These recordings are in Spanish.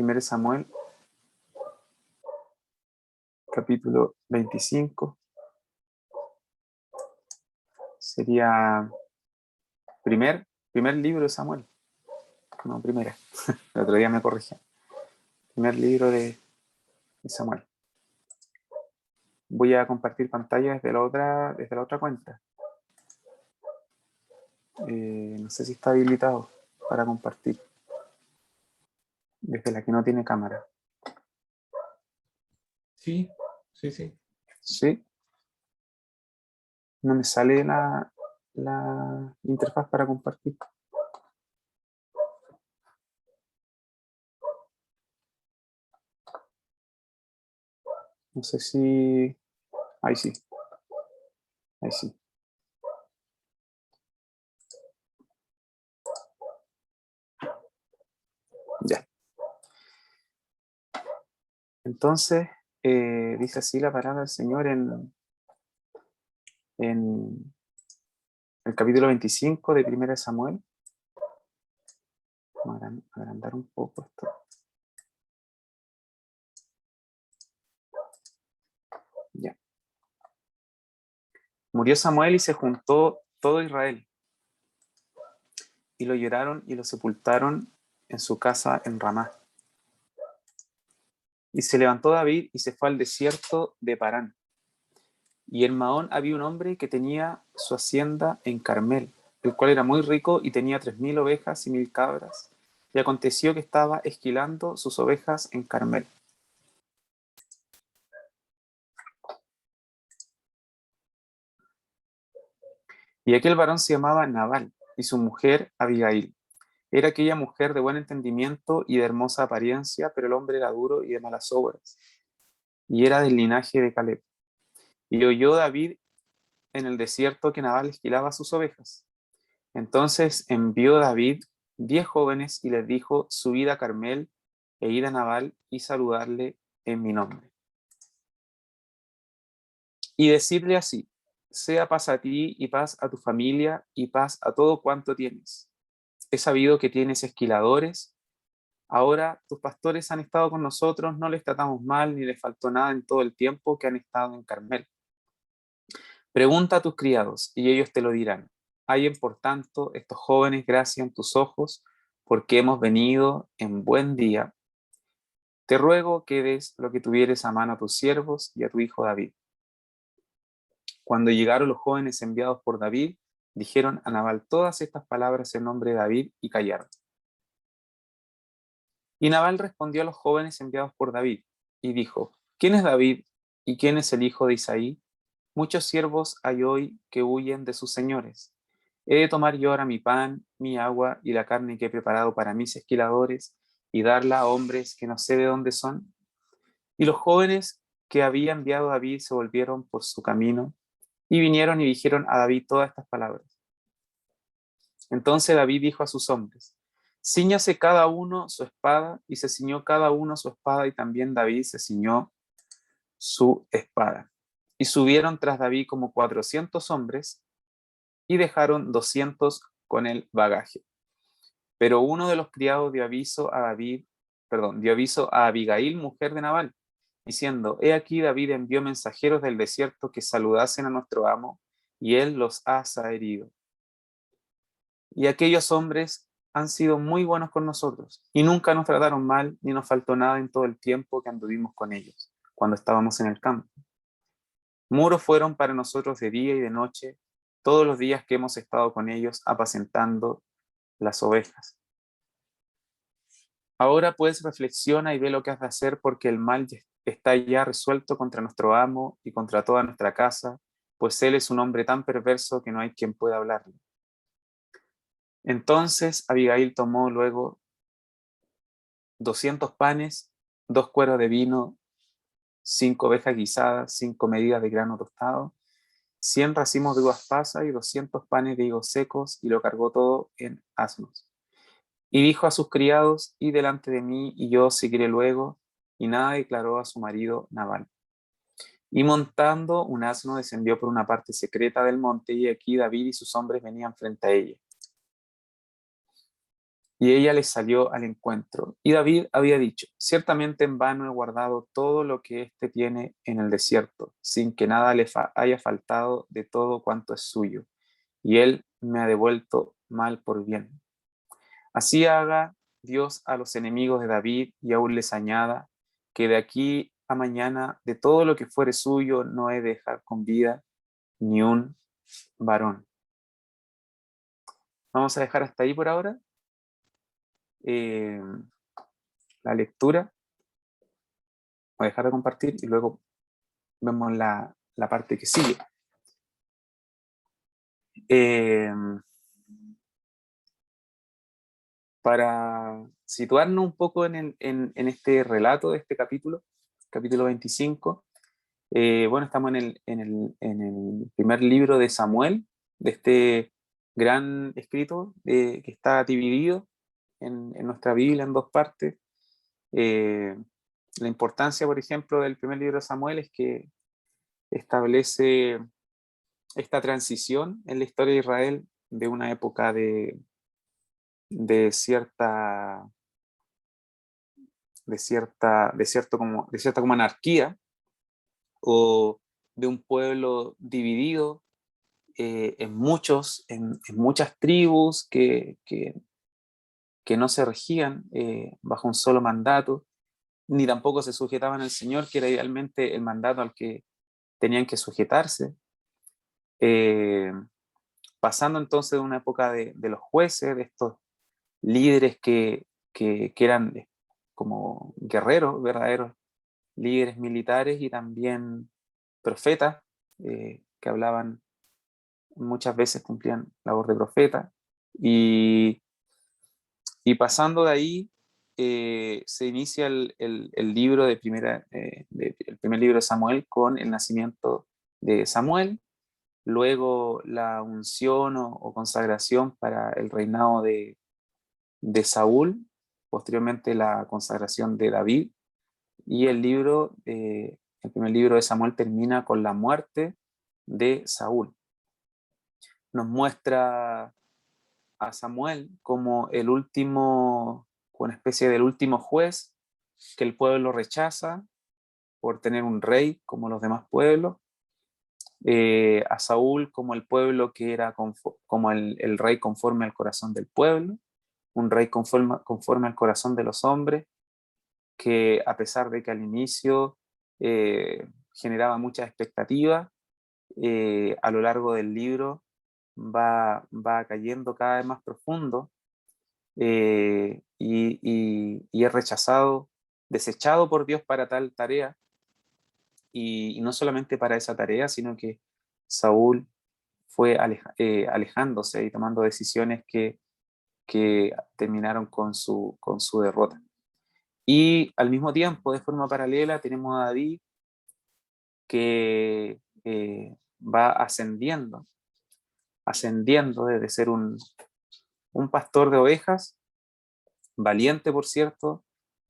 1 Samuel, capítulo 25. Sería primer libro de Samuel. No, primera. El otro día me corregí. Primer libro de Samuel. Voy a compartir pantalla desde la otra cuenta. No sé si está habilitado para compartir. Desde la que no tiene cámara. Sí. ¿Sí? No me sale la interfaz para compartir. No sé si... Ahí sí. Ahí sí. Ya. Entonces, dice así la palabra del Señor en el capítulo 25 de 1 Samuel. Vamos a agrandar un poco esto. Ya. Murió Samuel y se juntó todo Israel. Y lo lloraron y lo sepultaron en su casa en Ramá. Y se levantó David y se fue al desierto de Parán. Y en Maón había un hombre que tenía su hacienda en Carmel, el cual era muy rico y tenía 3000 ovejas y 1000 cabras. Y aconteció que estaba esquilando sus ovejas en Carmel. Y aquel varón se llamaba Nabal, y su mujer Abigail. Era aquella mujer de buen entendimiento y de hermosa apariencia, pero el hombre era duro y de malas obras, y era del linaje de Caleb. Y oyó David en el desierto que Nabal esquilaba sus ovejas. Entonces envió David 10 jóvenes y les dijo: subid a Carmel e id a Nabal y saludarle en mi nombre. Y decidle así: sea paz a ti y paz a tu familia y paz a todo cuanto tienes. He sabido que tienes esquiladores. Ahora tus pastores han estado con nosotros, no les tratamos mal ni les faltó nada en todo el tiempo que han estado en Carmel. Pregunta a tus criados y ellos te lo dirán. Hallen por tanto estos jóvenes gracia en tus ojos, porque hemos venido en buen día. Te ruego que des lo que tuvieres a mano a tus siervos y a tu hijo David. Cuando llegaron los jóvenes enviados por David, dijeron a Nabal todas estas palabras en nombre de David y callaron. Y Nabal respondió a los jóvenes enviados por David y dijo: ¿quién es David y quién es el hijo de Isaí? Muchos siervos hay hoy que huyen de sus señores. ¿He de tomar yo ahora mi pan, mi agua y la carne que he preparado para mis esquiladores y darla a hombres que no sé de dónde son? Y los jóvenes que había enviado David se volvieron por su camino y vinieron y dijeron a David todas estas palabras. Entonces David dijo a sus hombres: cíñase cada uno su espada, y se ciñó cada uno su espada, y también David se ciñó su espada. Y subieron tras David como 400 hombres, y dejaron 200 con el bagaje. Pero uno de los criados dio aviso a Abigail, mujer de Nabal, diciendo: he aquí David envió mensajeros del desierto que saludasen a nuestro amo, y él los ha herido. Y aquellos hombres han sido muy buenos con nosotros, y nunca nos trataron mal, ni nos faltó nada en todo el tiempo que anduvimos con ellos, cuando estábamos en el campo. Muros fueron para nosotros de día y de noche, todos los días que hemos estado con ellos apacentando las ovejas. Ahora pues reflexiona y ve lo que has de hacer, porque el mal está ya resuelto contra nuestro amo y contra toda nuestra casa, pues él es un hombre tan perverso que no hay quien pueda hablarle. Entonces Abigail tomó luego 200 panes, 2 cueros de vino, 5 ovejas guisadas, 5 medidas de grano tostado, 100 racimos de uvas pasas y 200 panes de higos secos, y lo cargó todo en asnos. Y dijo a sus criados: id delante de mí, y yo seguiré luego. Y nada declaró a su marido Nabal. Y montando un asno descendió por una parte secreta del monte, y aquí David y sus hombres venían frente a ella. Y ella le salió al encuentro. Y David había dicho, ciertamente en vano he guardado todo lo que éste tiene en el desierto, sin que nada le haya faltado de todo cuanto es suyo. Y él me ha devuelto mal por bien. Así haga Dios a los enemigos de David y aún les añada que de aquí a mañana de todo lo que fuere suyo no he de dejar con vida ni un varón. Vamos a dejar hasta ahí por ahora eh, la lectura. Voy a dejar de compartir y luego vemos la parte que sigue. Eh, para situarnos un poco en este relato de este capítulo 25, bueno, estamos en el primer libro de Samuel, de este gran escrito que está dividido en nuestra Biblia en dos partes. Eh, la importancia, por ejemplo, del primer libro de Samuel es que establece esta transición en la historia de Israel de una época de cierta, de cierta como anarquía o de un pueblo dividido en muchas tribus que no se regían bajo un solo mandato, ni tampoco se sujetaban al Señor, que era idealmente el mandato al que tenían que sujetarse. Eh, Pasando entonces de una época de los jueces, de estos líderes que eran como guerreros, verdaderos líderes militares y también profetas, que hablaban muchas veces, cumplían labor de profeta. Y, y pasando de ahí, se inicia el libro el primer libro de Samuel con el nacimiento de Samuel, luego la unción o consagración para el reinado de Saúl, posteriormente la consagración de David, y el primer libro de Samuel termina con la muerte de Saúl. Nos muestra a Samuel como el último, una especie del último juez que el pueblo rechaza por tener un rey como los demás pueblos, a Saúl como el pueblo que era como el rey conforme al corazón del pueblo, un rey conforme al corazón de los hombres, que a pesar de que al inicio generaba muchas expectativas, a lo largo del libro va cayendo cada vez más profundo y es rechazado, desechado por Dios para tal tarea, y no solamente para esa tarea, sino que Saúl fue alejándose y tomando decisiones que terminaron con su derrota. Y al mismo tiempo, de forma paralela, tenemos a David que va ascendiendo desde ser un pastor de ovejas, valiente por cierto,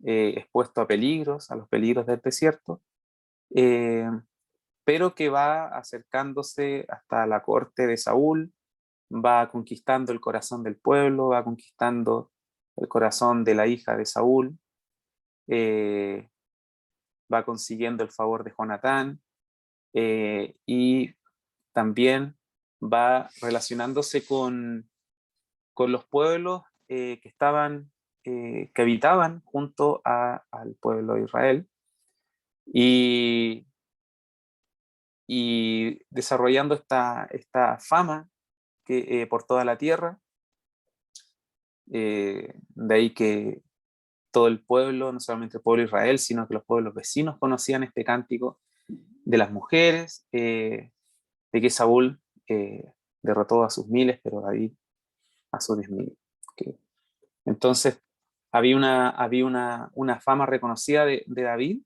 expuesto a los peligros del desierto, eh, pero que va acercándose hasta la corte de Saúl, va conquistando el corazón del pueblo, va conquistando el corazón de la hija de Saúl, eh, va consiguiendo el favor de Jonatán, y también va relacionándose con los pueblos que habitaban junto al pueblo de Israel, y, y desarrollando esta fama por toda la tierra. De ahí que todo el pueblo, no solamente el pueblo de Israel, sino que los pueblos vecinos conocían este cántico de las mujeres, de que Saúl derrotó a sus miles, pero David a sus 10.000. Okay. Entonces, había una fama reconocida de David,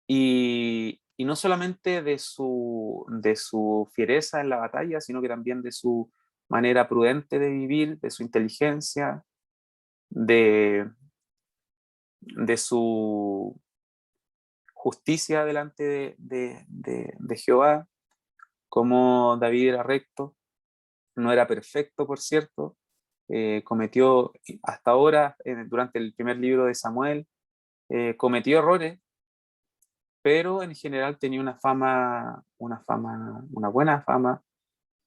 y no solamente de su fiereza en la batalla, sino que también de su manera prudente de vivir, de su inteligencia, de, de su justicia delante de Jehová, como David era recto, no era perfecto, por cierto, cometió hasta ahora, durante el primer libro de Samuel, cometió errores, pero en general tenía una buena fama,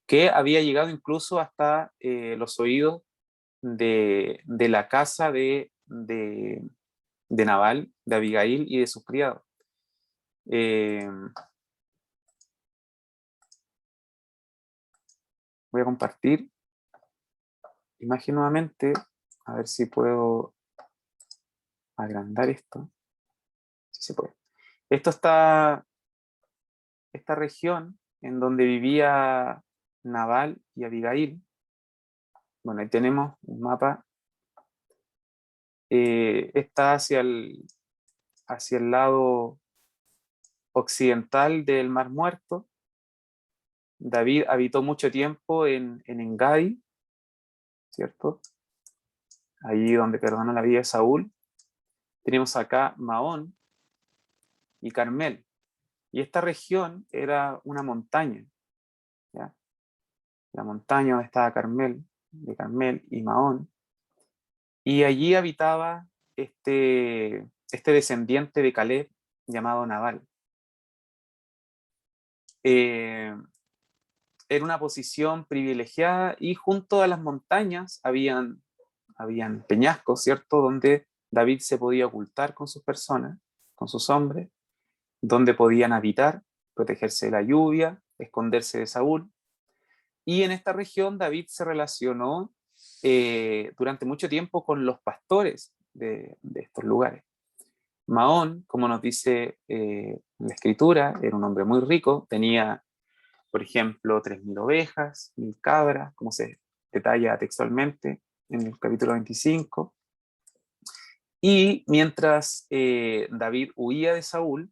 que había llegado incluso hasta los oídos de la casa de Nabal, de Abigail y de sus criados. Voy a compartir imagen nuevamente, a ver si puedo agrandar esto. Sí se puede. Esta región en donde vivía Nabal y Abigail. Bueno, ahí tenemos un mapa. Está hacia el lado occidental del Mar Muerto. David habitó mucho tiempo en Engadi, ¿cierto? Allí donde perdonó la vida de Saúl. Tenemos acá Maón y Carmel. Y esta región era una montaña, ¿ya? La montaña donde estaba Carmel, de Carmel y Maón. Y allí habitaba este descendiente de Caleb llamado Nabal. Era una posición privilegiada y junto a las montañas habían peñascos, ¿cierto? Donde David se podía ocultar con sus personas, con sus hombres, donde podían habitar, protegerse de la lluvia, esconderse de Saúl. Y en esta región David se relacionó durante mucho tiempo con los pastores de estos lugares. Maón, como nos dice la escritura, era un hombre muy rico, tenía, por ejemplo, 3.000 ovejas, 1.000 cabras, como se detalla textualmente en el capítulo 25. Y mientras David huía de Saúl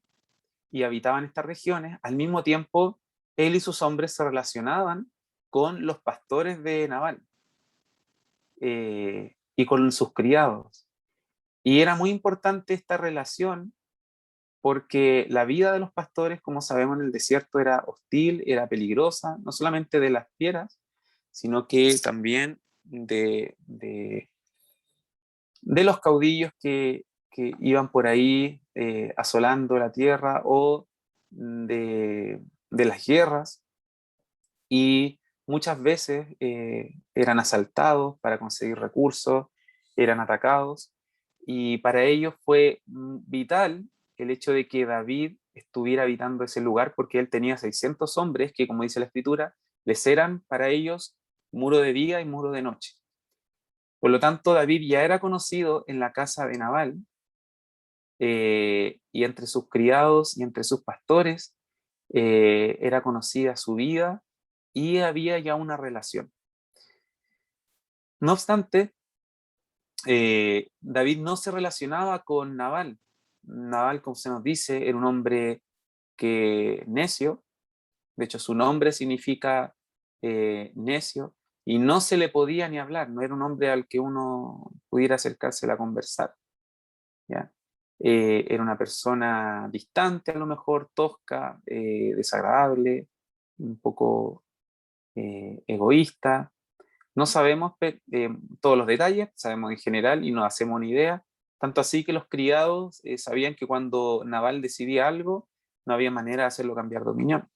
y habitaba en estas regiones, al mismo tiempo él y sus hombres se relacionaban con los pastores de Nabal y con sus criados. Y era muy importante esta relación porque la vida de los pastores, como sabemos, en el desierto era hostil, era peligrosa, no solamente de las fieras, sino que también de los caudillos que iban por ahí asolando la tierra o de las guerras, y muchas veces eran asaltados para conseguir recursos, eran atacados, y para ellos fue vital el hecho de que David estuviera habitando ese lugar porque él tenía 600 hombres que, como dice la escritura, les eran para ellos muro de día y muro de noche. Por lo tanto, David ya era conocido en la casa de Nabal, y entre sus criados y entre sus pastores era conocida su vida y había ya una relación. No obstante, David no se relacionaba con Nabal. Nabal, como se nos dice, era un hombre necio. De hecho, su nombre significa necio, y no se le podía ni hablar. No era un hombre al que uno pudiera acercarse a conversar, ¿ya? Era una persona distante, a lo mejor tosca, desagradable, un poco egoísta. No sabemos todos los detalles, sabemos en general y nos hacemos una idea. Tanto así que los criados sabían que cuando Nabal decidía algo, no había manera de hacerlo cambiar de opinión.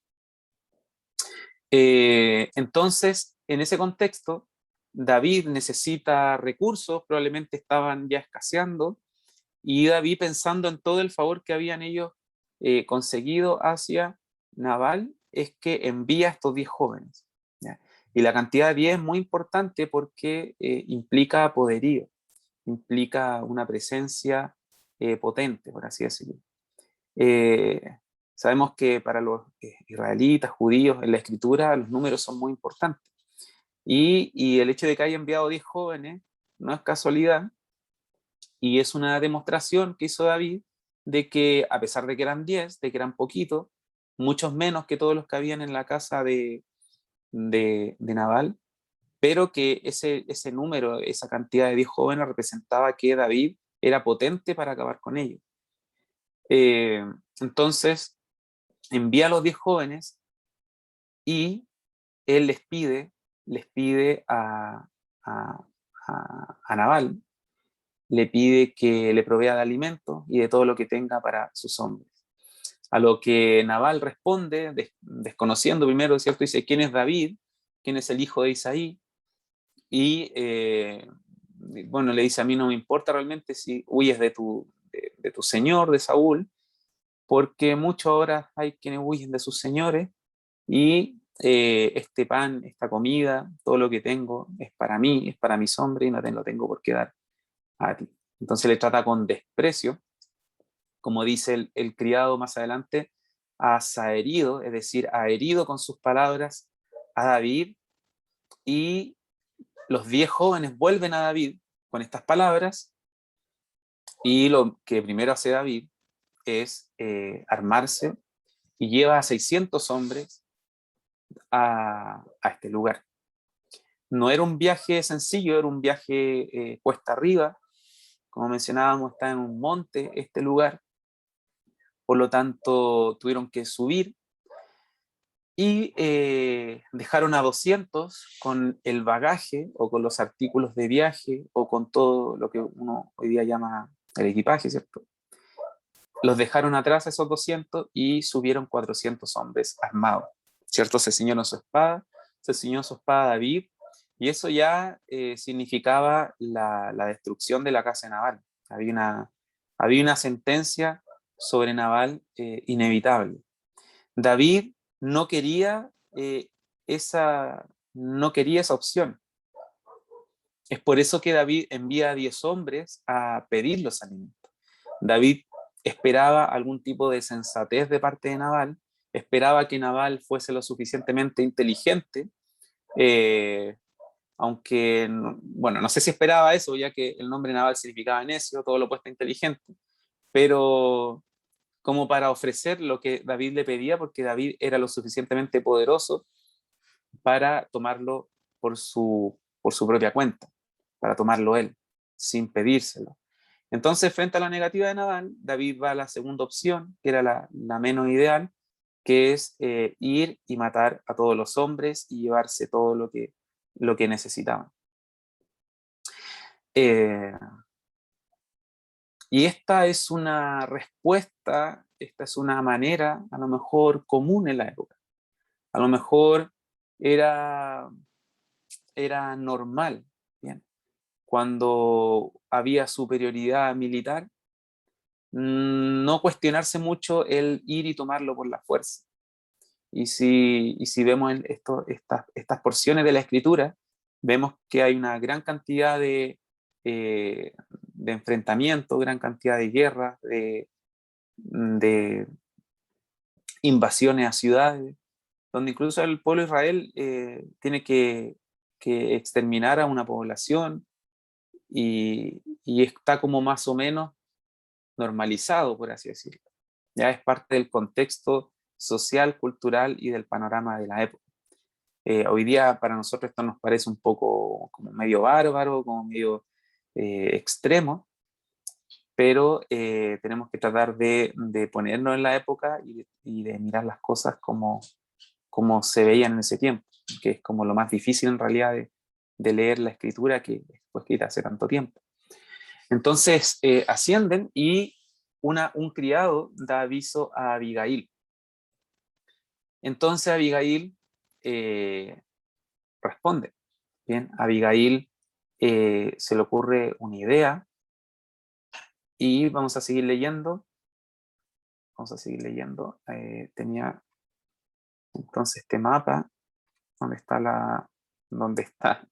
Entonces, en ese contexto, David necesita recursos, probablemente estaban ya escaseando, y David, pensando en todo el favor que habían ellos conseguido hacia Nabal, es que envía a estos 10 jóvenes, ¿ya? Y la cantidad de 10 es muy importante porque implica poderío, implica una presencia potente, por así decirlo. Eh, Sabemos que para los israelitas, judíos, en la escritura los números son muy importantes. Y el hecho de que haya enviado 10 jóvenes no es casualidad, y es una demostración que hizo David de que, a pesar de que eran 10, de que eran poquitos, muchos menos que todos los que habían en la casa de Nabal, pero que ese número, esa cantidad de 10 jóvenes representaba que David era potente para acabar con ellos. Eh, entonces, envía a los 10 jóvenes y él les pide a a Nabal, le pide que le provea de alimento y de todo lo que tenga para sus hombres. A lo que Nabal responde, desconociendo primero, ¿cierto? Dice, ¿quién es David? ¿Quién es el hijo de Isaí? Y bueno, le dice, a mí no me importa realmente si huyes de tu señor, de Saúl, porque muchas horas hay quienes huyen de sus señores y este pan, esta comida, todo lo que tengo es para mí, es para mis hombres y no te lo tengo por qué dar a ti. Entonces le trata con desprecio, como dice el criado más adelante, ha saherido, es decir, ha herido con sus palabras a David, y los 10 jóvenes vuelven a David con estas palabras, y lo que primero hace David es armarse y lleva a 600 hombres a este lugar. No era un viaje sencillo, era un viaje cuesta arriba, como mencionábamos, está en un monte este lugar, por lo tanto tuvieron que subir y dejaron a 200 con el bagaje o con los artículos de viaje o con todo lo que uno hoy día llama el equipaje, ¿cierto? Los dejaron atrás esos 200 y subieron 400 hombres armados, ¿cierto? Se ciñeron su espada, se ciñó su espada David, y eso ya significaba la destrucción de la casa de Nabal. Había una sentencia sobre Nabal inevitable. David no quería, no quería esa opción. Es por eso que David envía a 10 hombres a pedir los alimentos. David esperaba algún tipo de sensatez de parte de Nabal, esperaba que Nabal fuese lo suficientemente inteligente, aunque, bueno, no sé si esperaba eso, ya que el nombre Nabal significaba necio, todo lo opuesto a inteligente, pero como para ofrecer lo que David le pedía, porque David era lo suficientemente poderoso para tomarlo por su propia cuenta, para tomarlo él, sin pedírselo. Entonces, frente a la negativa de Nabal, David va a la segunda opción, que era la menos ideal, que es ir y matar a todos los hombres y llevarse todo lo que necesitaban. Y esta es una respuesta, esta es una manera a lo mejor común en la época. A lo mejor era normal, ¿bien? Cuando había superioridad militar, no cuestionarse mucho el ir y tomarlo por la fuerza. Y si vemos estas porciones de la escritura, vemos que hay una gran cantidad de enfrentamientos, gran cantidad de guerras, de invasiones a ciudades, donde incluso el pueblo de Israel tiene que exterminar a una población, y está como más o menos normalizado, por así decirlo. Ya es parte del contexto social, cultural y del panorama de la época. Hoy día para nosotros esto nos parece un poco como medio bárbaro, como medio extremo, pero tenemos que tratar de ponernos en la época y de mirar las cosas como se veían en ese tiempo, que es como lo más difícil en realidad de leer la escritura, que fue escrita hace tanto tiempo. Entonces ascienden y un criado da aviso a Abigail. Entonces Abigail responde. Bien, a Abigail se le ocurre una idea, y vamos a seguir leyendo. Vamos a seguir leyendo. Tenía entonces este mapa, donde está,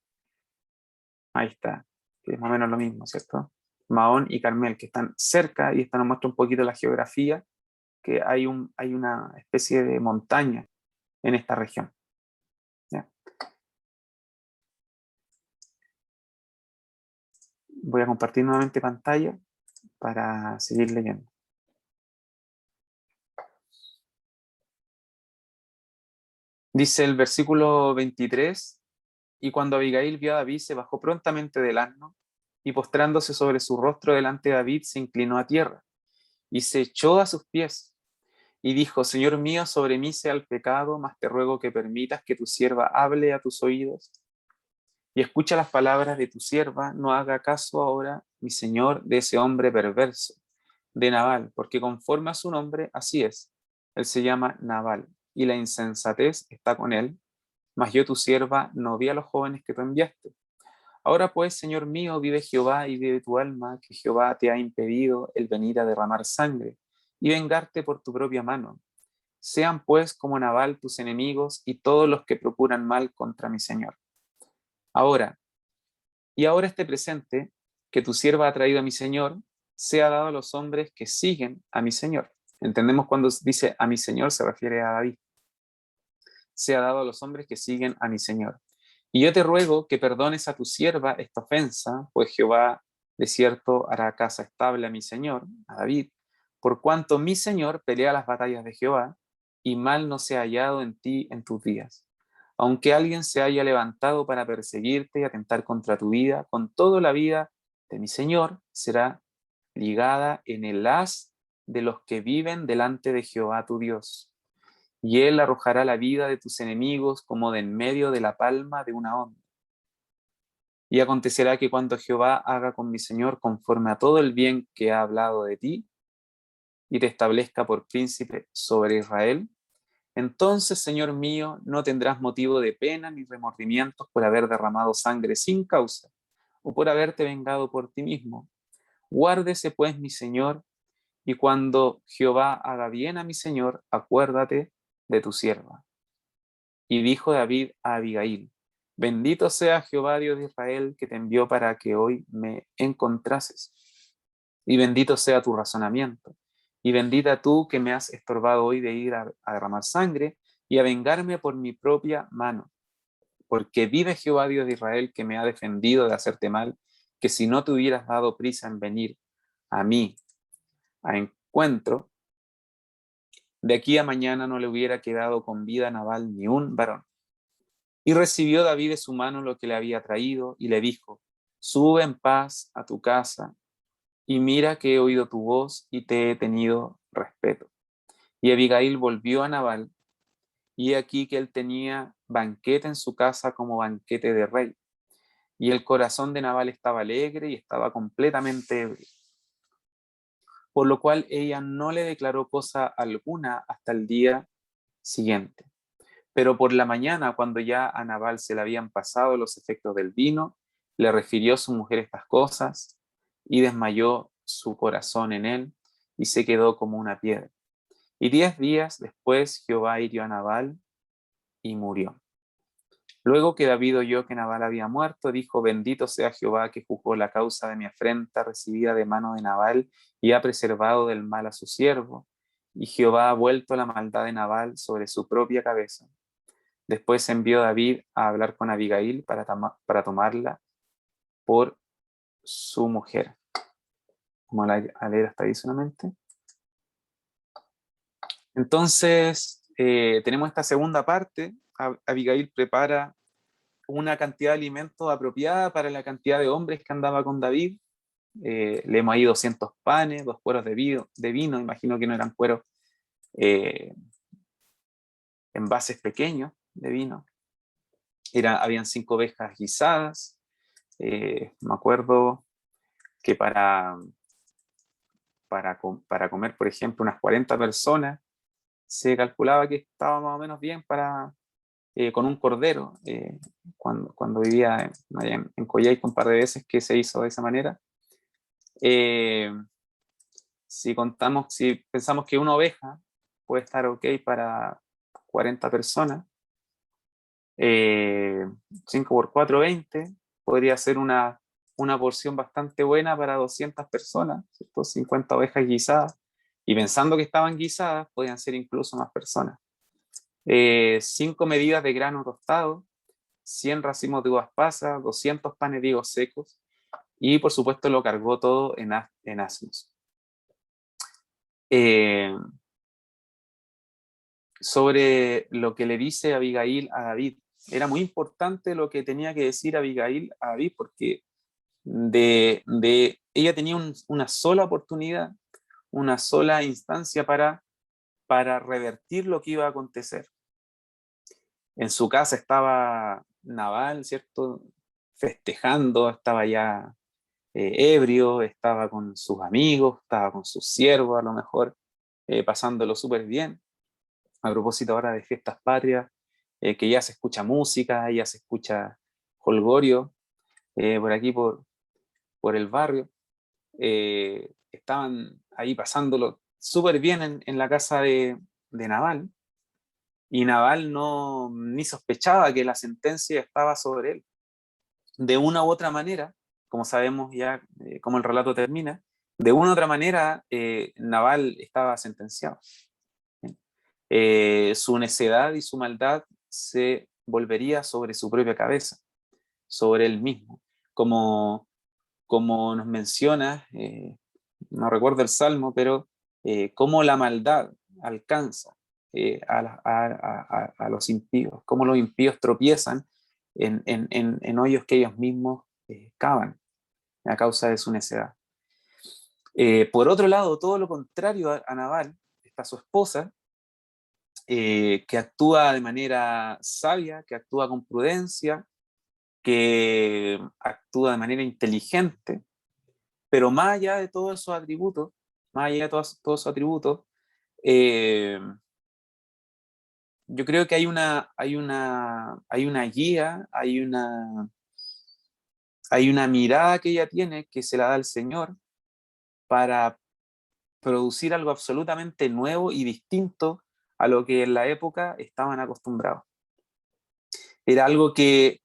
ahí está, que es más o menos lo mismo, ¿cierto? Mahón y Carmel, que están cerca, y esto nos muestra un poquito la geografía, que hay una especie de montaña en esta región. ¿Ya? Voy a compartir nuevamente pantalla para seguir leyendo. Dice el versículo 23, y cuando Abigail vio a David, se bajó prontamente del asno, y postrándose sobre su rostro delante de David, se inclinó a tierra, y se echó a sus pies, y dijo: Señor mío, sobre mí sea el pecado, mas te ruego que permitas que tu sierva hable a tus oídos. y escucha las palabras de tu sierva, no haga caso ahora, mi señor, de ese hombre perverso, de Nabal, porque conforme a su nombre, así es. Él se llama Nabal, y la insensatez está con él, mas yo tu sierva no vi a los jóvenes que tú enviaste. Ahora pues, Señor mío, vive Jehová y vive tu alma, que Jehová te ha impedido el venir a derramar sangre y vengarte por tu propia mano. Sean pues como Nabal tus enemigos y todos los que procuran mal contra mi Señor. Ahora, y ahora este presente que tu sierva ha traído a mi Señor, sea dado a los hombres que siguen a mi Señor. Entendemos cuando dice a mi Señor se refiere a David. Sea dado a los hombres que siguen a mi Señor. Y yo te ruego que perdones a tu sierva esta ofensa, pues Jehová de cierto hará casa estable a mi Señor, a David, por cuanto mi Señor pelea las batallas de Jehová, y mal no se ha hallado en ti en tus días. Aunque alguien se haya levantado para perseguirte y atentar contra tu vida, con toda la vida de mi Señor será ligada en el haz de los que viven delante de Jehová tu Dios. Y él arrojará la vida de tus enemigos como de en medio de la palma de una onda. Y acontecerá que cuando Jehová haga con mi Señor conforme a todo el bien que ha hablado de ti, y te establezca por príncipe sobre Israel, entonces, Señor mío, no tendrás motivo de pena ni remordimientos por haber derramado sangre sin causa, o por haberte vengado por ti mismo. Guárdese pues mi Señor, y cuando Jehová haga bien a mi Señor, acuérdate de tu sierva. Y dijo David a Abigail: Bendito sea Jehová Dios de Israel, que te envió para que hoy me encontrases. Y bendito sea tu razonamiento. Y bendita tú que me has estorbado hoy de ir a derramar sangre y a vengarme por mi propia mano. Porque vive Jehová Dios de Israel, que me ha defendido de hacerte mal, que si no te hubieras dado prisa en venir a mí a encuentro, de aquí a mañana no le hubiera quedado con vida a Nabal ni un varón. Y recibió David de su mano lo que le había traído, y le dijo: Sube en paz a tu casa, y mira que he oído tu voz y te he tenido respeto. Y Abigail volvió a Nabal, y aquí que él tenía banquete en su casa como banquete de rey. Y el corazón de Nabal estaba alegre y estaba completamente ebrio, por lo cual ella no le declaró cosa alguna hasta el día siguiente. Pero por la mañana, cuando ya a Nabal se le habían pasado los efectos del vino, le refirió su mujer estas cosas, y desmayó su corazón en él, y se quedó como una piedra. Y 10 días después Jehová hirió a Nabal, y murió. Luego que David oyó que Nabal había muerto, dijo: Bendito sea Jehová, que juzgó la causa de mi afrenta recibida de mano de Nabal, y ha preservado del mal a su siervo. Y Jehová ha vuelto la maldad de Nabal sobre su propia cabeza. Después envió David a hablar con Abigail para tomarla por su mujer. Vamos a leer hasta ahí solamente. Entonces, tenemos esta segunda parte. Abigail prepara una cantidad de alimentos apropiada para la cantidad de hombres que andaba con David. Leemos ahí 200 panes, 2 cueros de vino, imagino que no eran cueros, envases pequeños de vino. Habían 5 ovejas guisadas. Me acuerdo que para comer, por ejemplo, unas 40 personas, se calculaba que estaba más o menos bien con un cordero. Cuando vivía en Coyhaique un par de veces que se hizo de esa manera. Si pensamos que una oveja puede estar ok para 40 personas, 5 por 4, 20, podría ser una porción bastante buena para 200 personas, ¿cierto? 50 ovejas guisadas, y pensando que estaban guisadas, podían ser incluso más personas. 5 medidas de grano tostado, 100 racimos de uvas pasas, 200 panes de higos secos, y por supuesto lo cargó todo en asnos. Sobre lo que le dice Abigail a David, era muy importante lo que tenía que decir Abigail a David, porque ella tenía una sola oportunidad, una sola instancia para revertir lo que iba a acontecer. En su casa estaba Nabal, ¿cierto? festejando, estaba ya ebrio, estaba con sus amigos, estaba con sus siervos a lo mejor, pasándolo súper bien. A propósito ahora de fiestas patrias, que ya se escucha música, ya se escucha jolgorio, por aquí por el barrio. Estaban ahí pasándolo súper bien en la casa de Nabal, y Nabal no ni sospechaba que la sentencia estaba sobre él. De una u otra manera, como sabemos ya cómo el relato termina, de una u otra manera Nabal estaba sentenciado. Su necedad y su maldad se volvería sobre su propia cabeza, sobre él mismo, como nos menciona, no recuerdo el salmo, pero cómo la maldad alcanza a los impíos, cómo los impíos tropiezan en hoyos que ellos mismos cavan a causa de su necedad. Por otro lado, todo lo contrario a Nabal, está su esposa, que actúa de manera sabia, que actúa con prudencia, que actúa de manera inteligente, pero más allá de todos esos atributos, más allá de todos esos atributos, eh, yo creo que hay una guía, hay una mirada que ella tiene que se la da el Señor para producir algo absolutamente nuevo y distinto a lo que en la época estaban acostumbrados. Era algo que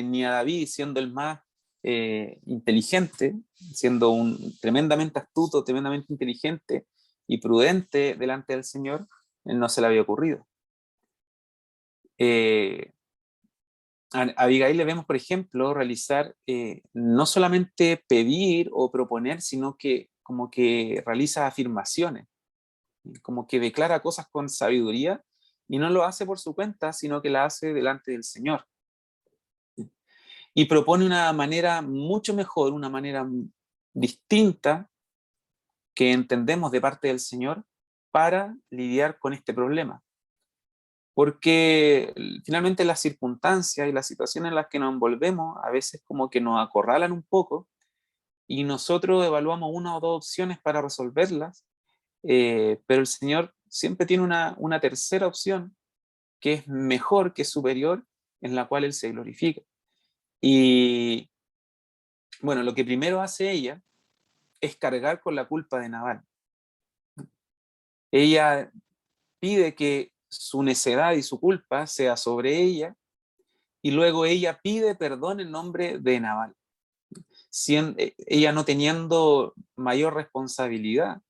ni a David, siendo el más inteligente, siendo un tremendamente astuto, tremendamente inteligente y prudente delante del Señor, no se le había ocurrido. A Abigail le vemos, por ejemplo, realizar, no solamente pedir o proponer, sino que como que realiza afirmaciones, como que declara cosas con sabiduría, y no lo hace por su cuenta, sino que la hace delante del Señor. Y propone una manera mucho mejor, una manera distinta que entendemos de parte del Señor para lidiar con este problema. Porque finalmente las circunstancias y las situaciones en las que nos envolvemos a veces como que nos acorralan un poco, y nosotros evaluamos una o dos opciones para resolverlas, pero el Señor siempre tiene una tercera opción que es mejor, que es superior, en la cual Él se glorifica. Y bueno, lo que primero hace ella es cargar con la culpa de Nabal. Ella pide que su necedad y su culpa sea sobre ella, y luego ella pide perdón en nombre de Nabal, ella no teniendo mayor responsabilidad,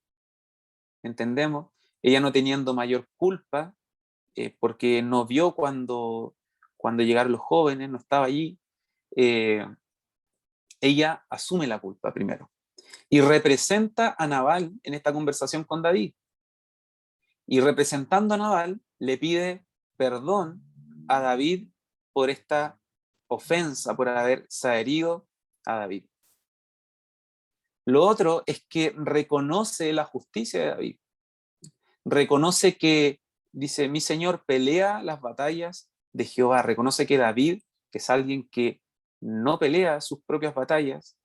entendemos, ella no teniendo mayor culpa, porque no vio cuando llegaron los jóvenes, no estaba allí. Ella asume la culpa primero y representa a Nabal en esta conversación con David, y representando a Nabal le pide perdón a David por esta ofensa, por haberse herido a David. Lo otro es que reconoce la justicia de David, reconoce que, dice, mi Señor pelea las batallas de Jehová, reconoce que David es alguien que no pelea sus propias batallas,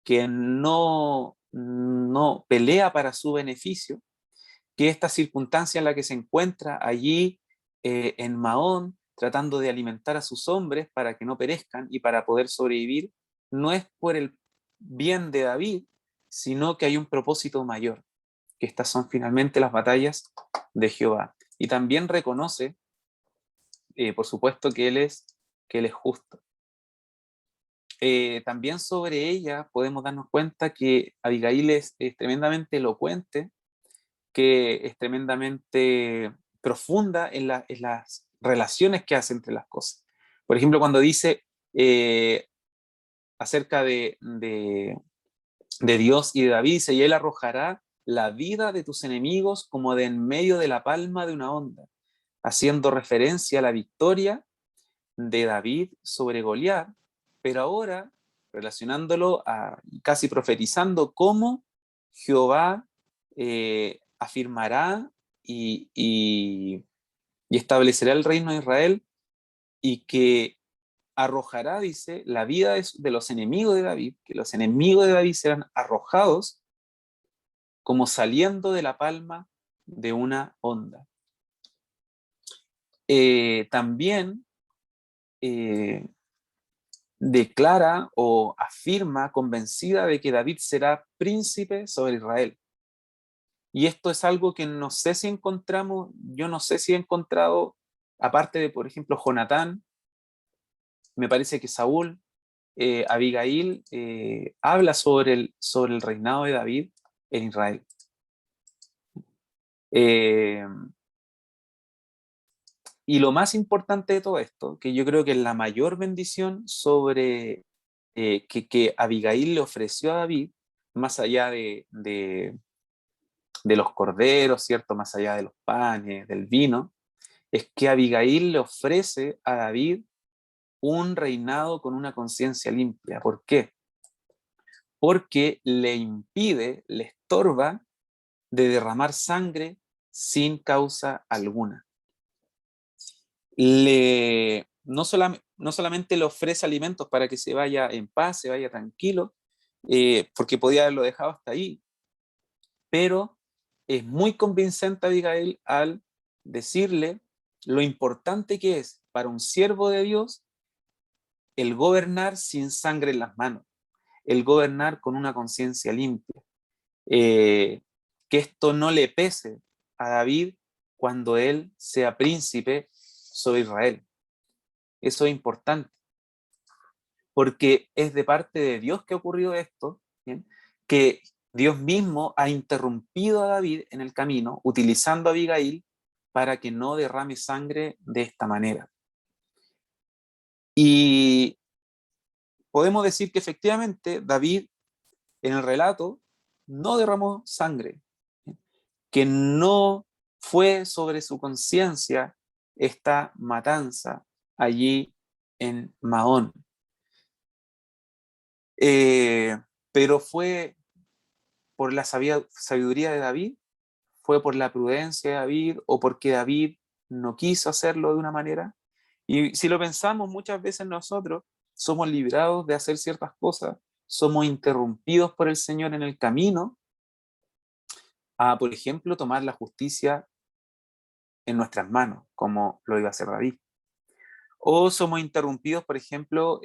que no pelea para su beneficio, que esta circunstancia en la que se encuentra allí en Mahón, tratando de alimentar a sus hombres para que no perezcan y para poder sobrevivir, no es por el bien de David, sino que hay un propósito mayor, que estas son finalmente las batallas de Jehová. Y también reconoce, por supuesto, que él es justo. También sobre ella podemos darnos cuenta que Abigail es tremendamente elocuente, que es tremendamente profunda en las relaciones que hace entre las cosas. Por ejemplo, cuando dice acerca de Dios y de David, dice, y él arrojará la vida de tus enemigos como de en medio de la palma de una onda, haciendo referencia a la victoria de David sobre Goliat, pero ahora relacionándolo casi profetizando cómo Jehová afirmará y establecerá el reino de Israel, y que arrojará, dice, la vida de los enemigos de David, que los enemigos de David serán arrojados como saliendo de la palma de una onda. También declara o afirma convencida de que David será príncipe sobre Israel. Y esto es algo que no sé si encontramos, yo no sé si he encontrado, aparte de, por ejemplo, Jonatán, me parece que Saúl, Abigail, habla sobre el reinado de David en Israel. Y lo más importante de todo esto, que yo creo que es la mayor bendición sobre que Abigail le ofreció a David, más allá de los corderos, ¿cierto? Más allá de los panes, del vino, es que Abigail le ofrece a David un reinado con una conciencia limpia. ¿Por qué? Porque le impide, le estorba de derramar sangre sin causa alguna. No solamente le ofrece alimentos para que se vaya en paz, se vaya tranquilo, porque podía haberlo dejado hasta ahí, pero es muy convincente Abigail al decirle lo importante que es para un siervo de Dios el gobernar sin sangre en las manos, el gobernar con una conciencia limpia, que esto no le pese a David cuando él sea príncipe sobre Israel. Eso es importante, porque es de parte de Dios que ha ocurrido esto, ¿bien? Que Dios mismo ha interrumpido a David en el camino, utilizando a Abigail para que no derrame sangre de esta manera. Y podemos decir que efectivamente David en el relato no derramó sangre, que no fue sobre su conciencia esta matanza allí en Mahón. Pero fue por la sabiduría de David, fue por la prudencia de David o porque David no quiso hacerlo de una manera. Y si lo pensamos, muchas veces nosotros somos librados de hacer ciertas cosas, somos interrumpidos por el Señor en el camino a, por ejemplo, tomar la justicia en nuestras manos, como lo iba a hacer David. O somos interrumpidos, por ejemplo,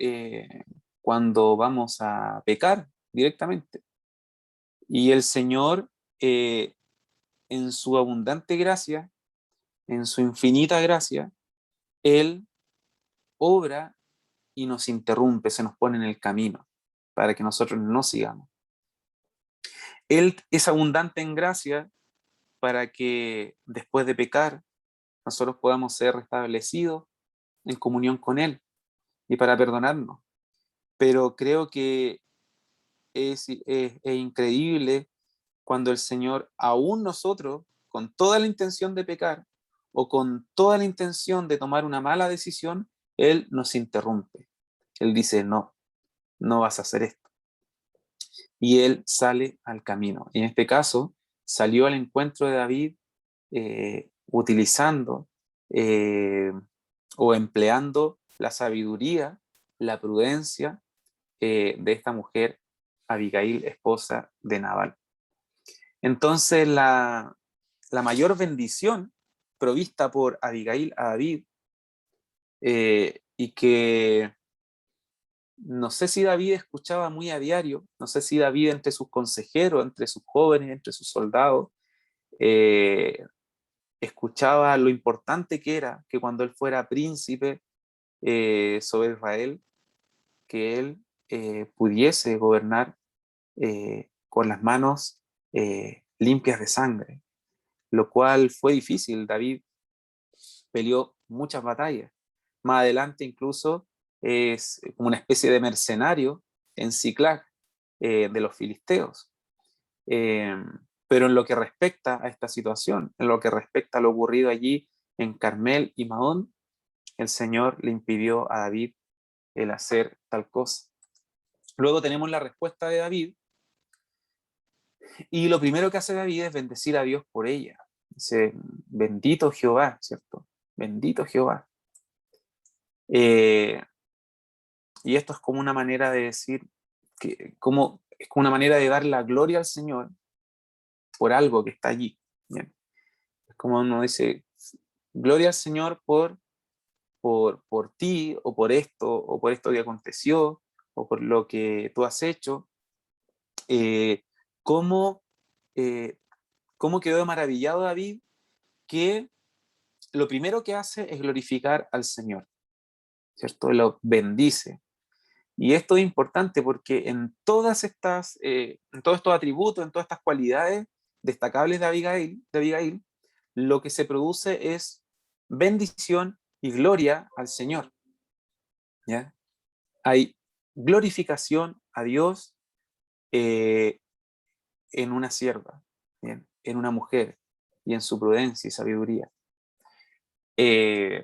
cuando vamos a pecar directamente. Y el Señor, en su abundante gracia, en su infinita gracia, Él obra y nos interrumpe, se nos pone en el camino para que nosotros no sigamos. Él es abundante en gracia para que después de pecar nosotros podamos ser restablecidos en comunión con Él y para perdonarnos. Pero creo que es increíble cuando el Señor, aún nosotros, con toda la intención de pecar o con toda la intención de tomar una mala decisión, Él nos interrumpe. Él dice, no, no vas a hacer esto. Y Él sale al camino. Y en este caso, salió al encuentro de David utilizando o empleando la sabiduría, la prudencia de esta mujer, Abigail, esposa de Nabal. Entonces, la mayor bendición provista por Abigail a David, y que no sé si David escuchaba muy a diario, no sé si David entre sus consejeros, entre sus jóvenes, entre sus soldados, eh, escuchaba lo importante que era que cuando él fuera príncipe sobre Israel, que él pudiese gobernar con las manos limpias de sangre, lo cual fue difícil. David peleó muchas batallas. Más adelante incluso es como una especie de mercenario en Ciclac de los filisteos. Eh, pero en lo que respecta a esta situación, en lo que respecta a lo ocurrido allí en Carmel y Mahón, el Señor le impidió a David el hacer tal cosa. Luego tenemos la respuesta de David, y lo primero que hace David es bendecir a Dios por ella. Dice, bendito Jehová, ¿cierto? Bendito Jehová. Y esto es como una manera de decir, es como una manera de dar la gloria al Señor por algo que está allí. ¿Bien? Es como uno dice, gloria al Señor por ti, o por esto que aconteció, o por lo que tú has hecho. Eh, ¿cómo, eh, ¿Cómo quedó maravillado David? Que lo primero que hace es glorificar al Señor, ¿cierto? Lo bendice. Y esto es importante porque en todos estos atributos, en todas estas cualidades destacables de Abigail, lo que se produce es bendición y gloria al Señor. ¿Ya? Hay glorificación a Dios eh, en una sierva, ¿bien? En una mujer, y en su prudencia y sabiduría. Eh,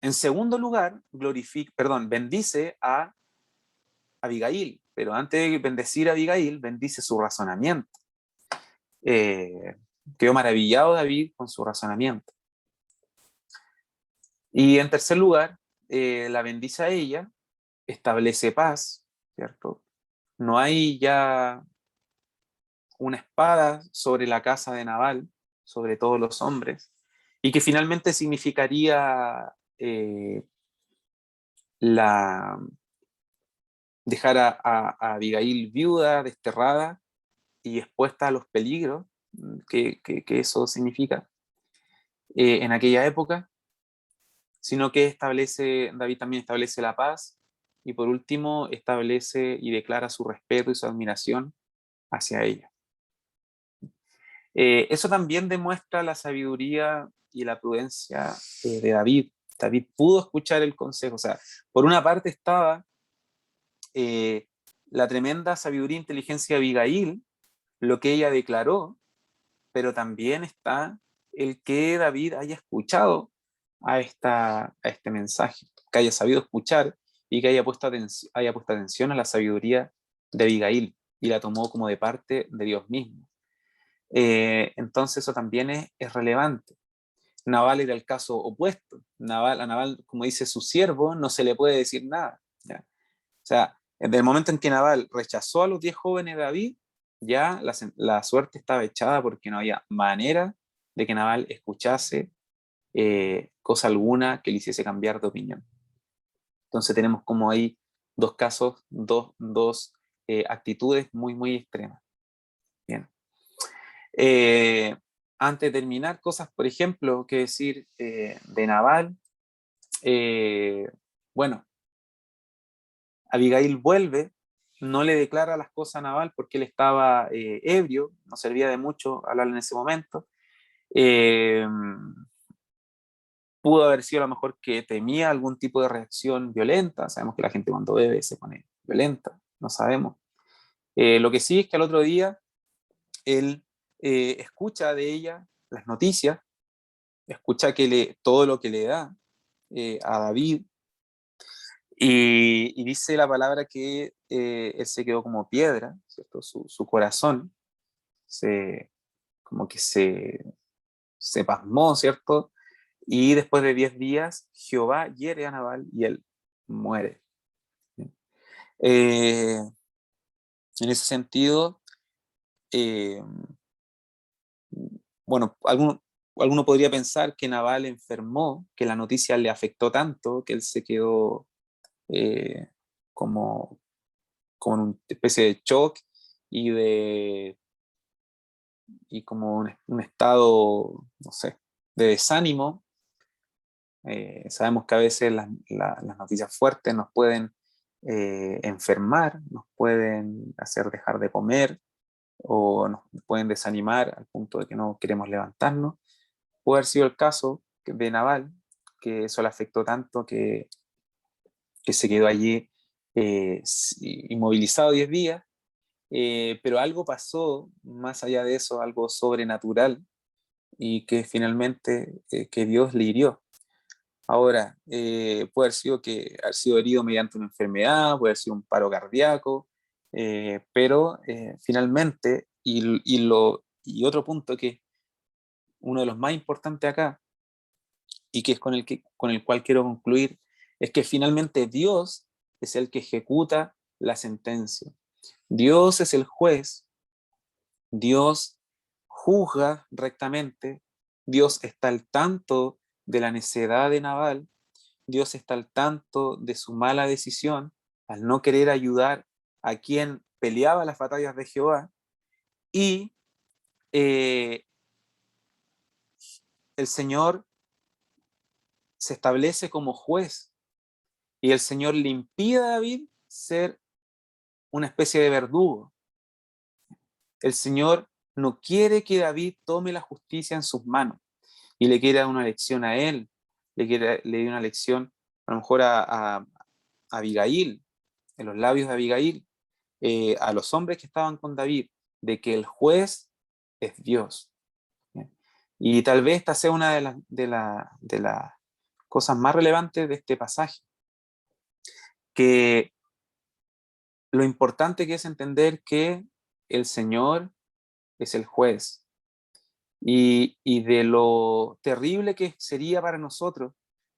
en segundo lugar, bendice a Abigail, pero antes de bendecir a Abigail, bendice su razonamiento. Eh, Quedó maravillado David con su razonamiento. Y en tercer lugar, la bendice a ella, establece paz, ¿cierto? No hay ya una espada sobre la casa de Nabal, sobre todos los hombres, y que finalmente significaría la, dejar a Abigail viuda, desterrada y expuesta a los peligros que eso significa en aquella época, sino que David también establece la paz y por último establece y declara su respeto y su admiración hacia ella. Eso también demuestra la sabiduría y la prudencia de David. David pudo escuchar el consejo, o sea, por una parte estaba la tremenda sabiduría e inteligencia de Abigail, lo que ella declaró, pero también está el que David haya escuchado a este mensaje, que haya sabido escuchar y que haya puesto atención a la sabiduría de Abigail y la tomó como de parte de Dios mismo. Entonces eso también es relevante. Nabal era el caso opuesto. A Nabal, como dice su siervo, no se le puede decir nada. ¿Ya? O sea, desde el momento en que Nabal rechazó a los 10 jóvenes de David, ya la suerte estaba echada porque no había manera de que Nabal escuchase cosa alguna que le hiciese cambiar de opinión. Entonces tenemos como ahí dos casos, dos actitudes muy, muy extremas. Bien. Eh, Antes de terminar, cosas, por ejemplo, que decir de Nabal. Eh, bueno, Abigail vuelve, no le declara las cosas a Nabal porque él estaba ebrio, no servía de mucho hablar en ese momento. Eh, Pudo haber sido a lo mejor que temía algún tipo de reacción violenta. Sabemos que la gente cuando bebe se pone violenta, no sabemos. Lo que sí es que al otro día él escucha de ella las noticias, escucha todo lo que le da a David y dice la palabra que él se quedó como piedra, ¿cierto? Su corazón se, como que se pasmó, ¿cierto? Y después de 10 días, Jehová hiere a Nabal y él muere. Eh, en ese sentido, eh, bueno, alguno podría pensar que Nabal enfermó, que la noticia le afectó tanto, que él se quedó eh, como, como en una especie de shock y, y como un estado, no sé, de desánimo. Sabemos que a veces las noticias fuertes nos pueden enfermar, nos pueden hacer dejar de comer o nos pueden desanimar al punto de que no queremos levantarnos. Puede haber sido el caso de Naval, que eso le afectó tanto que se quedó allí inmovilizado 10 días, pero algo pasó más allá de eso, algo sobrenatural, y que finalmente que Dios le hirió. Ahora, puede haber sido herido mediante una enfermedad, puede haber sido un paro cardíaco, pero finalmente, y otro punto que uno de los más importantes acá, y que es con el cual quiero concluir, es que finalmente Dios es el que ejecuta la sentencia. Dios es el juez, Dios juzga rectamente, Dios está al tanto de la necedad de Nabal, Dios está al tanto de su mala decisión al no querer ayudar a quien peleaba las batallas de Jehová, y eh, el Señor se establece como juez, y el Señor le impide a David ser una especie de verdugo. El Señor no quiere que David tome la justicia en sus manos, y le quiere dar una lección a él, le dio una lección a lo mejor a Abigail, en los labios de Abigail, a los hombres que estaban con David, de que el juez es Dios. Y tal vez esta sea una de las cosas más relevantes de este pasaje, que lo importante que es entender que el Señor es el juez, y de lo terrible que sería para nosotros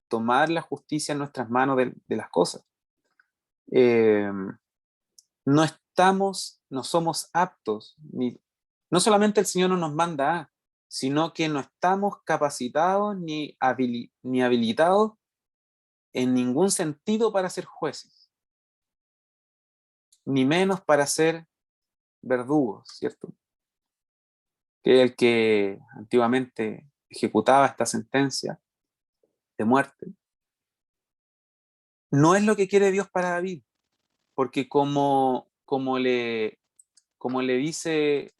tomar la justicia en nuestras manos de las cosas. Eh, no somos aptos, no solamente el Señor no nos manda sino que no estamos capacitados ni habilitados en ningún sentido para ser jueces, ni menos para ser verdugos, ¿cierto? Que el que antiguamente ejecutaba esta sentencia de muerte. No es lo que quiere Dios para David, porque como le dice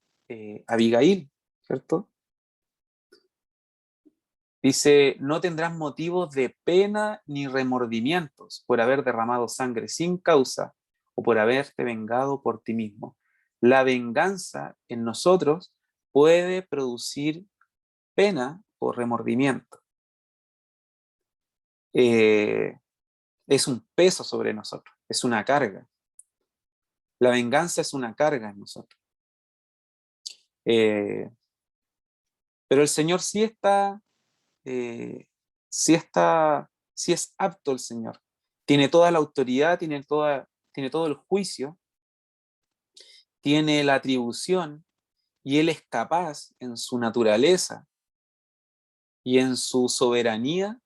Abigail, ¿cierto? Dice, no tendrás motivos de pena ni remordimientos por haber derramado sangre sin causa o por haberte vengado por ti mismo. La venganza en nosotros puede producir pena o remordimiento. Es un peso sobre nosotros, es una carga. La venganza es una carga en nosotros. Eh, pero el Señor eh, sí es apto el Señor. Tiene toda la autoridad, tiene todo el juicio, tiene la atribución, y Él es capaz en su naturaleza y en su soberanía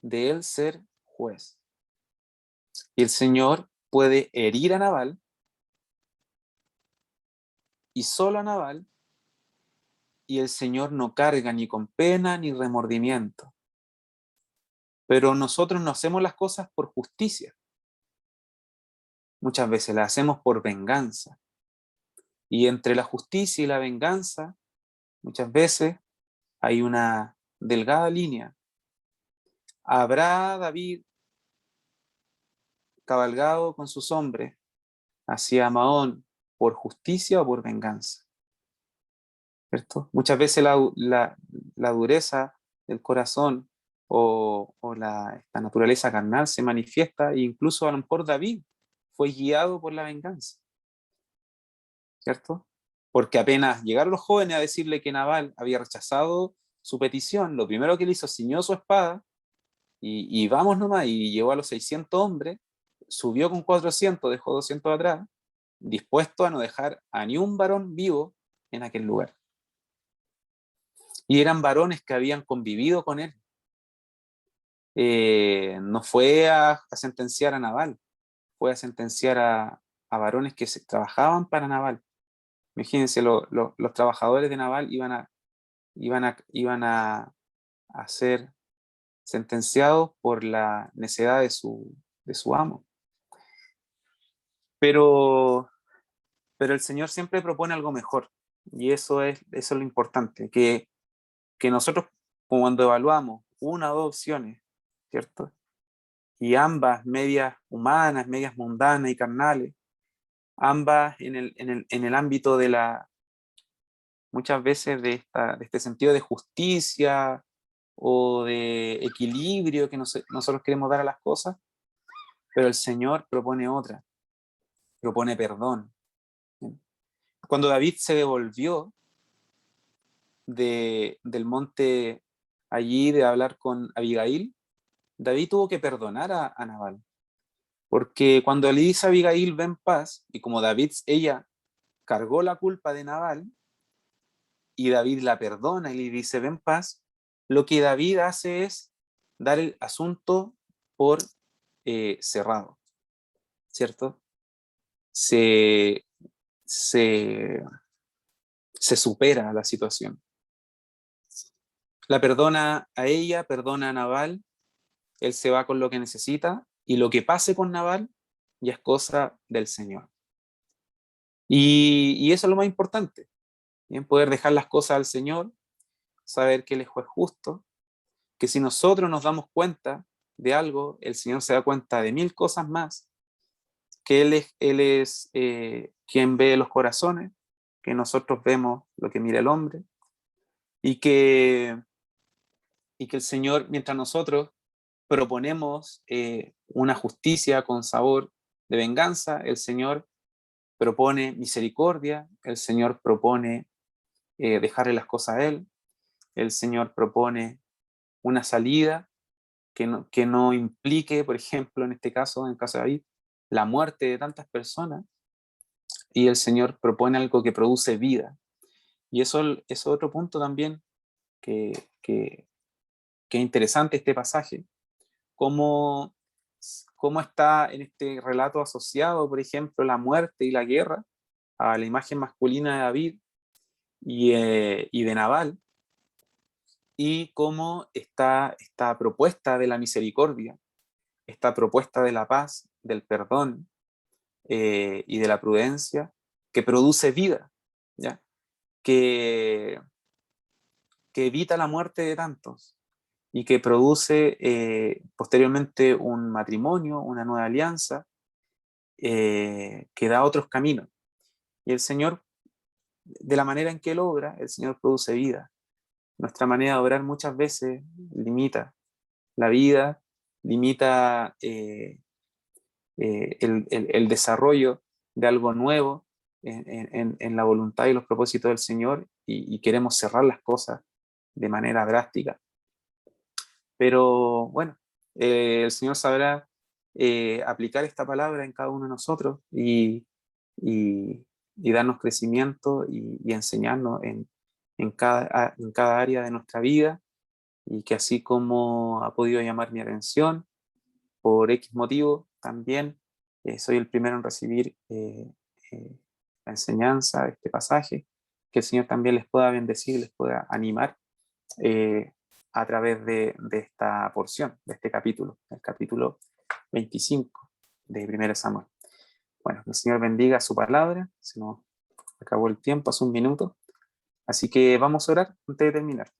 de Él ser juez. Y el Señor puede herir a Nabal, y solo a Nabal, y el Señor no carga ni con pena ni remordimiento. Pero nosotros no hacemos las cosas por justicia. Muchas veces las hacemos por venganza. Y entre la justicia y la venganza, muchas veces hay una delgada línea. ¿Habrá David cabalgado con sus hombres hacia Maón por justicia o por venganza? ¿Cierto? Muchas veces la dureza del corazón o esta naturaleza carnal se manifiesta, e incluso a lo mejor David fue guiado por la venganza, ¿cierto? Porque apenas llegaron los jóvenes a decirle que Nabal había rechazado su petición, lo primero que él hizo, ciñó su espada y vamos nomás, y llevó a los 600 hombres, subió con 400, dejó 200 atrás, dispuesto a no dejar a ni un varón vivo en aquel lugar. Y eran varones que habían convivido con él. No fue a sentenciar a Nabal, fue a sentenciar a varones que trabajaban para Nabal. Imagínense, los trabajadores de Nabal iban a ser sentenciados por la necedad de su amo. Pero el Señor siempre propone algo mejor, y eso es lo importante, que nosotros cuando evaluamos una o dos opciones, ¿cierto? Y ambas medias humanas, medias mundanas y carnales, ambas en el ámbito muchas veces de este sentido de justicia o de equilibrio que nosotros queremos dar a las cosas, pero el Señor propone otra, propone perdón. Cuando David se devolvió del monte allí de hablar con Abigail, David tuvo que perdonar a Nabal, Porque cuando le dice a Abigail, ven paz, y como David, ella cargó la culpa de Nabal, y David la perdona y le dice, ven paz, lo que David hace es dar el asunto por cerrado, ¿cierto? Se, se, se supera la situación. La perdona a ella, perdona a Nabal, él se va con lo que necesita, y lo que pase con Nabal ya es cosa del Señor. Y eso es lo más importante, ¿bien? Poder dejar las cosas al Señor, saber que Él es juez justo, que si nosotros nos damos cuenta de algo, el Señor se da cuenta de 1000 cosas más, que Él es quien ve los corazones, que nosotros vemos lo que mira el hombre, y que, y que el Señor, mientras nosotros proponemos una justicia con sabor de venganza, el Señor propone misericordia, el Señor propone dejarle las cosas a Él, el Señor propone una salida que no implique, por ejemplo, en este caso, en el caso de David, la muerte de tantas personas, y el Señor propone algo que produce vida. Y eso es otro punto también que, que, que es interesante este pasaje, cómo, cómo está en este relato asociado, por ejemplo, la muerte y la guerra a la imagen masculina de David y de Nabal, y cómo está esta propuesta de la misericordia, esta propuesta de la paz, del perdón y de la prudencia, que produce vida, ¿ya? Que, que evita la muerte de tantos y que produce posteriormente un matrimonio, una nueva alianza, que da otros caminos. Y el Señor, de la manera en que Él obra, el Señor produce vida. Nuestra manera de obrar muchas veces limita la vida, limita el desarrollo de algo nuevo en la voluntad y los propósitos del Señor, y queremos cerrar las cosas de manera drástica. Pero bueno, el Señor sabrá aplicar esta palabra en cada uno de nosotros y, y darnos crecimiento y enseñarnos en cada área de nuestra vida, y que así como ha podido llamar mi atención por X motivo, también soy el primero en recibir eh, la enseñanza de este pasaje, que el Señor también les pueda bendecir, les pueda animar eh, a través de esta porción, de este capítulo, el capítulo 25 de 1 Samuel. Bueno, que el Señor bendiga su palabra, se nos acabó el tiempo hace un minuto, así que vamos a orar antes de terminar.